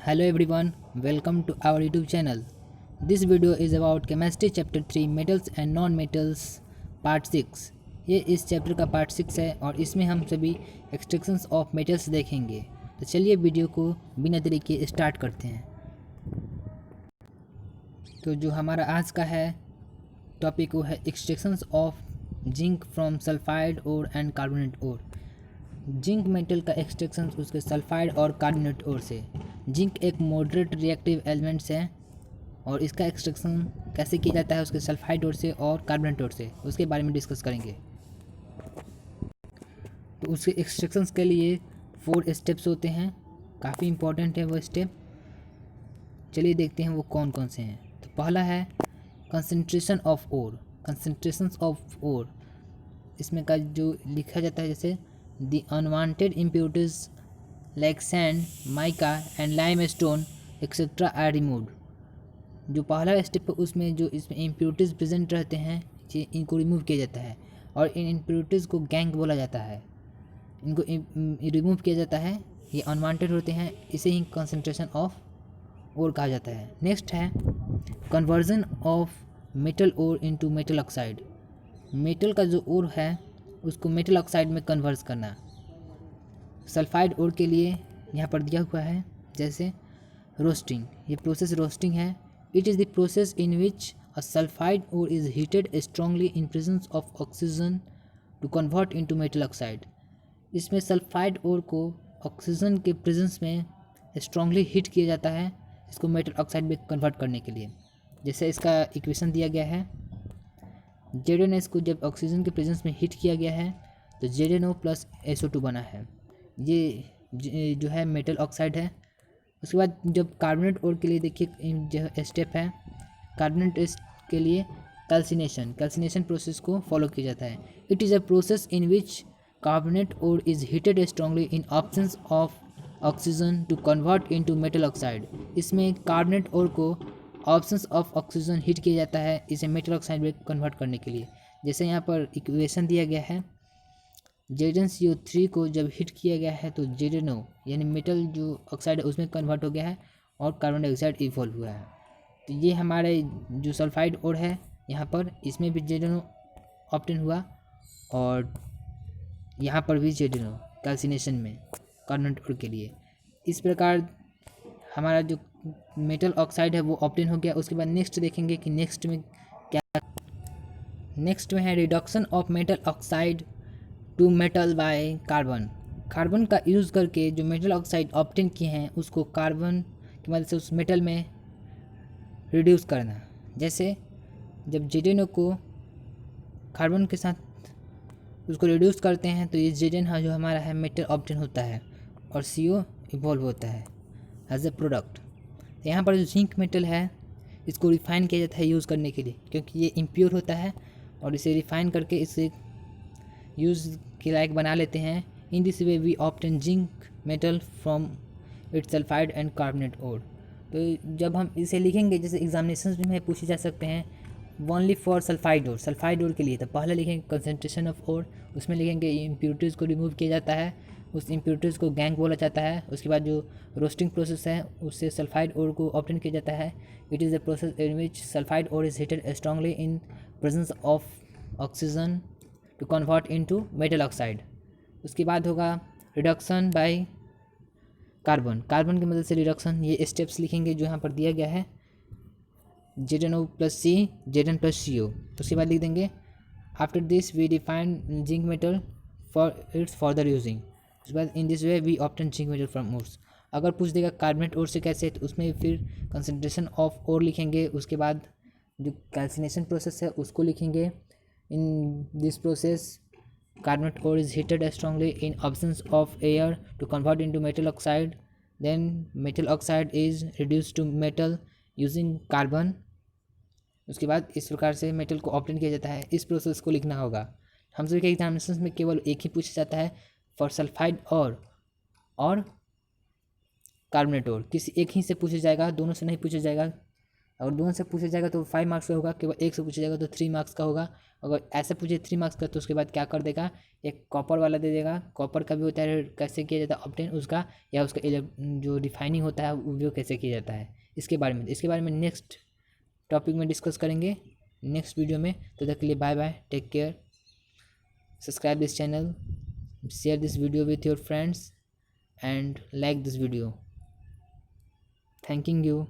Hello everyone, welcome to our YouTube channel. This video is about Chemistry Chapter 3 Metals and Non-Metals Part 6. ये इस chapter का part 6 है और इसमें हम सभी एक्सट्रैक्शंस ऑफ मेटल्स देखेंगे। तो चलिए वीडियो को बिना देरी के स्टार्ट करते हैं। तो जो हमारा आज का है टॉपिक वो है extractions of zinc from sulphide ore and carbonate ore. Zinc metal का एक्सट्रैक्शन उसके सल्फाइड और कार्बोनेट ओर से। जिंक एक मॉडरेट रिएक्टिव एलिमेंट्स है और इसका एक्सट्रैक्शन कैसे किया जाता है उसके सल्फाइड ओर से और कार्बोनेट ओर से, उसके बारे में डिस्कस करेंगे। तो उसके एक्सट्रैक्शंस के लिए 4 स्टेप्स होते हैं, काफ़ी इंपॉर्टेंट है वो स्टेप। चलिए देखते हैं वो कौन कौन से हैं। तो पहला है concentration of ore. Concentration of ore इसमें का जो लिखा जाता है जैसे the unwanted impurities like sand, mica and limestone et cetera are removed. जो पहला स्टेप है उसमें जो इसमें इम्प्योरिटीज़ प्रेजेंट रहते हैं ये इनको रिमूव किया जाता है और इन इम्प्योरिटीज़ को गैंग बोला जाता है। इनको रिमूव किया जाता है, ये अनवांटेड होते हैं, इसे ही कंसंट्रेशन ऑफ ओर कहा जाता है। नेक्स्ट है conversion of metal ore into metal oxide. Metal का जो ओर है उसको मेटल ऑक्साइड में कन्वर्ट करना। सल्फाइड ओर के लिए यहाँ पर दिया हुआ है जैसे रोस्टिंग, ये प्रोसेस रोस्टिंग है। It is the process in which a sulphide ore is heated strongly in presence of oxygen to convert into metal oxide. इसमें सल्फाइड ओर को ऑक्सीजन के प्रेजेंस में स्ट्रांगली हीट किया जाता है इसको मेटल ऑक्साइड में कन्वर्ट करने के लिए। जैसे इसका इक्वेशन दिया गया है, ZnS को जब ऑक्सीजन के प्रेजेंस में हीट किया गया है तो ZnO प्लस SO2 बना है, ये जो है मेटल ऑक्साइड है। उसके बाद जब कार्बोनेट ओर के लिए देखिए जो स्टेप है, कार्बोनेट के लिए कैल्सिनेशन प्रोसेस को फॉलो किया जाता है। It is a process in which carbonate ore is heated strongly in absence of oxygen to convert into metal oxide. इसमें कार्बोनेट ओर को ऑब्सेंस ऑफ ऑक्सीजन हीट किया जाता है इसे मेटल ऑक्साइड में कन्वर्ट करने के लिए। जैसे यहाँ पर इक्वेशन दिया गया है, ZnCO3 को जब हीट किया गया है तो ZnO यानी मेटल जो ऑक्साइड है उसमें कन्वर्ट हो गया है और कार्बन डाइऑक्साइड इवॉल्व हुआ है। तो ये हमारे जो सल्फाइड ओर है यहाँ पर इसमें भी ZnO ऑब्टेन हुआ और यहाँ पर भी ZnO कैल्सिनेशन में कार्बोनेट ओर के लिए। इस प्रकार हमारा जो मेटल ऑक्साइड है वो ऑब्टेन हो गया। उसके बाद नेक्स्ट देखेंगे कि नेक्स्ट में क्या। नेक्स्ट में है reduction of metal oxide to metal by carbon. Carbon का यूज़ करके जो मेटल ऑक्साइड ऑब्टेन किए हैं उसको कार्बन की मदद से उस मेटल में रिड्यूस करना। जैसे जब ZnO को कार्बन के साथ उसको रिड्यूस करते हैं तो ये Zn जो हमारा है मेटल ऑब्टेन होता है और CO इवॉल्व होता है एज ए प्रोडक्ट। यहाँ पर जो जिंक मेटल है इसको रिफ़ाइन किया जाता है यूज़ करने के लिए, क्योंकि ये इम्प्योर होता है और इसे रिफ़ाइन करके इसे यूज़ के लायक बना लेते हैं। In this way we obtain zinc metal from its sulphide and carbonate ore. तो जब हम इसे लिखेंगे जैसे एग्जामिनेशन में पूछे जा सकते हैं ओनली फॉर सल्फाइड ओर के लिए, तो पहले लिखेंगे कंसंट्रेशन ऑफ ओर, उसमें लिखेंगे इम्प्योरिटीज़ को रिमूव किया जाता है, उस इम्प्योरिटीज़ को गैंग बोला जाता है। उसके बाद जो रोस्टिंग प्रोसेस है उससे सल्फाइड ओर को ऑब्टेन किया जाता है। It is the process in which sulphide ore is heated strongly in presence of oxygen to convert into metal oxide. उसके बाद होगा रिडक्शन बाय कार्बन की मदद से रिडक्शन। ये स्टेप्स लिखेंगे जो यहाँ पर दिया गया है, ZnO plus C, Zn plus CO। उसके बाद लिख देंगे after this we define zinc metal for its further using. उसके बाद in this way we obtain zinc metal from ores. अगर पूछ देगा कार्बोनेट ओर से कैसे तो उसमें फिर कंसंट्रेशन ऑफ ओर लिखेंगे। उसके बाद जो कैल्सिनेशन प्रोसेस है उसको लिखेंगे। In this process carbonate ore is heated strongly in absence of air to convert into metal oxide, then metal oxide is reduced to metal using carbon. उसके बाद इस प्रकार से मेटल को ऑब्टेन किया जाता है। इस प्रोसेस को लिखना होगा। हम सभी के एग्जामिनेशन में केवल एक ही पूछा जाता है फॉर सल्फाइड और कार्बोनेट ओर, किसी एक ही से पूछा जाएगा, दोनों से नहीं पूछा जाएगा। अगर दोनों से पूछा जाएगा तो 5 मार्क्स का होगा, केवल एक से पूछा जाएगा तो 3 मार्क्स का होगा। अगर ऐसे पूछे 3 मार्क्स का तो उसके बाद क्या कर देगा, एक कॉपर वाला दे देगा। कॉपर का भी होता है कैसे किया जाता है ऑब्टेन उसका, या उसका जो रिफाइनिंग होता है वो कैसे किया जाता है, इसके बारे में नेक्स्ट टॉपिक में डिस्कस करेंगे नेक्स्ट वीडियो में। तो तक के लिए bye bye, take care, subscribe this channel, share this video with your friends and like this video. Thanking you.